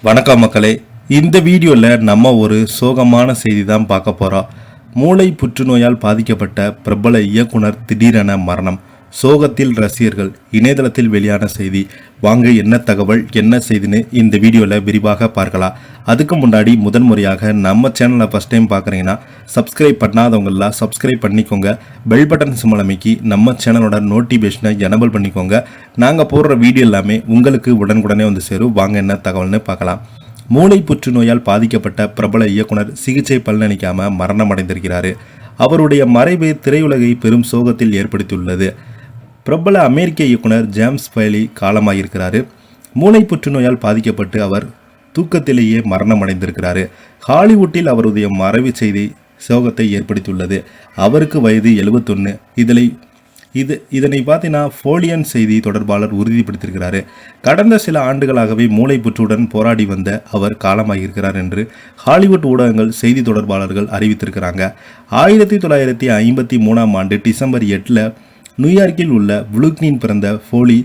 வணக்கம் மக்களே. இந்த வீடியோவில் நம்ம ஒரு சோகமான செய்தி தான் பார்க்க போகிறோம். மூளை புற்றுநோயால் பாதிக்கப்பட்ட பிரபல இயக்குனர் திடீரென மரணம். சோகத்தில் ரசிகர்கள். இணையதளத்தில் வெளியான செய்தி. வாங்க என்ன தகவல் என்ன செய்தின்னு இந்த வீடியோவில் விரிவாக பார்க்கலாம். அதுக்கு முன்னாடி முதன்முறையாக நம்ம சேனலை ஃபஸ்ட் டைம் பார்க்குறீங்கன்னா சப்ஸ்கிரைப் பண்ணாதவங்களாம் சப்ஸ்கிரைப் பண்ணிக்கோங்க. பெல் பட்டன் சிம்பல் அமைக்கி நம்ம சேனலோட நோட்டிஃபிகேஷனை எனபிள் பண்ணிக்கோங்க. நாங்கள் போடுற வீடியோ எல்லாமே உங்களுக்கு உடனுக்குடனே வந்து சேரும். வாங்க என்ன தகவல்னு பார்க்கலாம். மூளை புற்றுநோயால் பாதிக்கப்பட்ட பிரபல இயக்குனர் சிகிச்சை பலனளிக்காம மரணம் அடைந்திருக்கிறார். அவருடைய மறைவு திரையுலகை பெரும் சோகத்தில் ஏற்படுத்தியுள்ளது. பிரபல அமெரிக்க இயக்குனர் ஜேம்ஸ் ஃபைலி காலமாயிருக்கிறார். மூளை புற்றுநோயால் பாதிக்கப்பட்டு அவர் தூக்கத்திலேயே மரணம் அடைந்திருக்கிறார். ஹாலிவுட்டில் அவருடைய மறைவு செய்தி சோகத்தை ஏற்படுத்தியுள்ளது. அவருக்கு வயது 71. இதனை பார்த்தீங்கன்னா ஃபோலியன் செய்தி தொடர்பாளர் உறுதிப்படுத்தியிருக்கிறாரு. கடந்த சில ஆண்டுகளாகவே மூளை புற்றுடன் போராடி வந்த அவர் காலமாகியிருக்கிறார் என்று ஹாலிவுட் ஊடகங்கள் செய்தி தொடர்பாளர்கள் அறிவித்திருக்கிறாங்க. 1953 ஆண்டு டிசம்பர் 8 நியூயார்க்கில் உள்ள புளுக்னின் பிறந்த ஃபோலி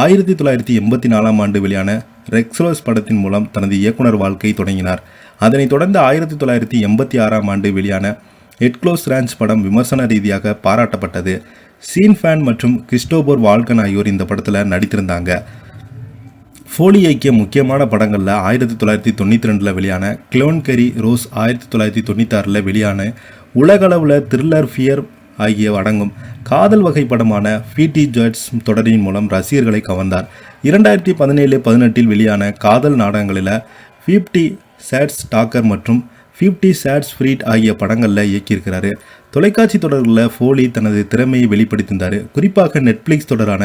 1984 ஆண்டு வெளியான ரெக்ஸ்லோஸ் படத்தின் மூலம் தனது இயக்குனர் வாழ்க்கை தொடங்கினார். அதனைத் தொடர்ந்து 1986 ஆண்டு வெளியான எட்க்ளோஸ் ரேஞ்ச் படம் விமர்சன ரீதியாக பாராட்டப்பட்டது. சீன் ஃபேன் மற்றும் கிறிஸ்டோபர் வால்கன் ஆகியோர் இந்த படத்தில் நடித்திருந்தாங்க. ஃபோலி இயக்கிய முக்கியமான படங்களில் 1992 வெளியான க்ளோன் கெரி ரோஸ், 1996 வெளியான உலகளவில் த்ரில்லர் ஃபியர் ஆகிய அடங்கும். காதல் வகை படமான ஃபிட்டி ஜாய்ட்ஸ் தொடரின் மூலம் ரசிகர்களை கவர்ந்தார். 2017-18 வெளியான காதல் நாடகங்களில் 50 ஷேட்ஸ் டாக்கர் மற்றும் 50 ஷேட்ஸ் ஃப்ரீட் ஆகிய படங்களில் இயக்கியிருக்கிறாரு. தொலைக்காட்சி தொடர்களில் ஃபோலி தனது திறமையை வெளிப்படுத்தினார். குறிப்பாக நெட்ஃப்ளிக்ஸ் தொடரான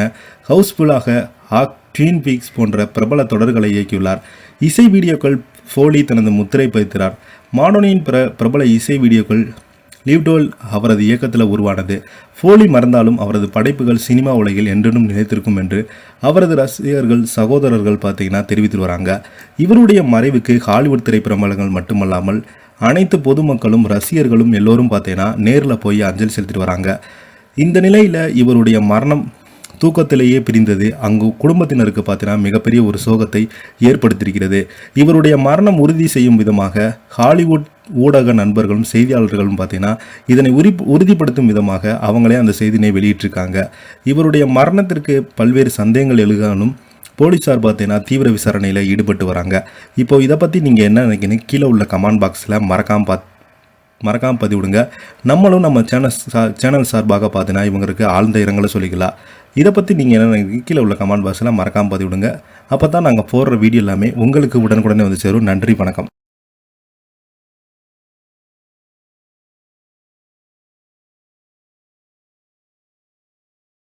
ஹவுஸ்ஃபுல்லாக ஹாக், ட்வீன் பீக்ஸ் போன்ற பிரபல தொடர்களை இயக்கியுள்ளார். இசை வீடியோக்கள் ஃபோலி தனது முத்திரை பதித்தார். மாடோனியின் பிரபல இசை வீடியோக்கள் லிவ்டோல் அவரது இயக்கத்தில் உருவானது. ஃபோலி மறந்தாலும் அவரது படைப்புகள் சினிமா உலகில் என்றும் நிலைத்திருக்கும் என்று அவரது ரசிகர்கள் சகோதரர்கள் தெரிவித்து வராங்க. இவருடைய மறைவுக்கு ஹாலிவுட் திரைப்பிரபலங்கள் மட்டுமல்லாமல் அனைத்து பொதுமக்களும் ரசிகர்களும் எல்லோரும் நேரில் போய் அஞ்சலி செலுத்திட்டு வராங்க. இந்த நிலையில் இவருடைய மரணம் தூக்கத்திலேயே பிரிந்தது அங்கு குடும்பத்தினருக்கு மிகப்பெரிய ஒரு சோகத்தை ஏற்படுத்தியிருக்கிறது. இவருடைய மரணம் உறுதி செய்யும் விதமாக ஹாலிவுட் ஊடக நண்பர்களும் செய்தியாளர்களும் இதனை உறுதிப்படுத்தும் விதமாக அவங்களே அந்த செய்தினை வெளியிட்டிருக்காங்க. இவருடைய மரணத்திற்கு பல்வேறு சந்தேகங்கள் எழுதாலும் போலீஸார் தீவிர விசாரணையில் ஈடுபட்டு வராங்க. இப்போ இதை பற்றி நீங்கள் என்ன நினைக்கிறீங்க? கீழே உள்ள கமெண்ட் பாக்ஸில் மறக்காமல் பதிவிடுங்க. நம்மளும் நம்ம சேனல் சார்பாக இவங்களுக்கு ஆழ்ந்த இரங்கலை சொல்லிக்கலாம். இதை பற்றி நீங்கள் என்ன நினைக்கிறீங்க? கீழே உள்ள கமெண்ட் பாக்ஸில் மறக்காமல் பதிவிடுங்க. அப்போ தான் நாங்கள் போடுற வீடியோ எல்லாமே உங்களுக்கு உடனுக்குடனே வந்து சேரும். நன்றி, வணக்கம்.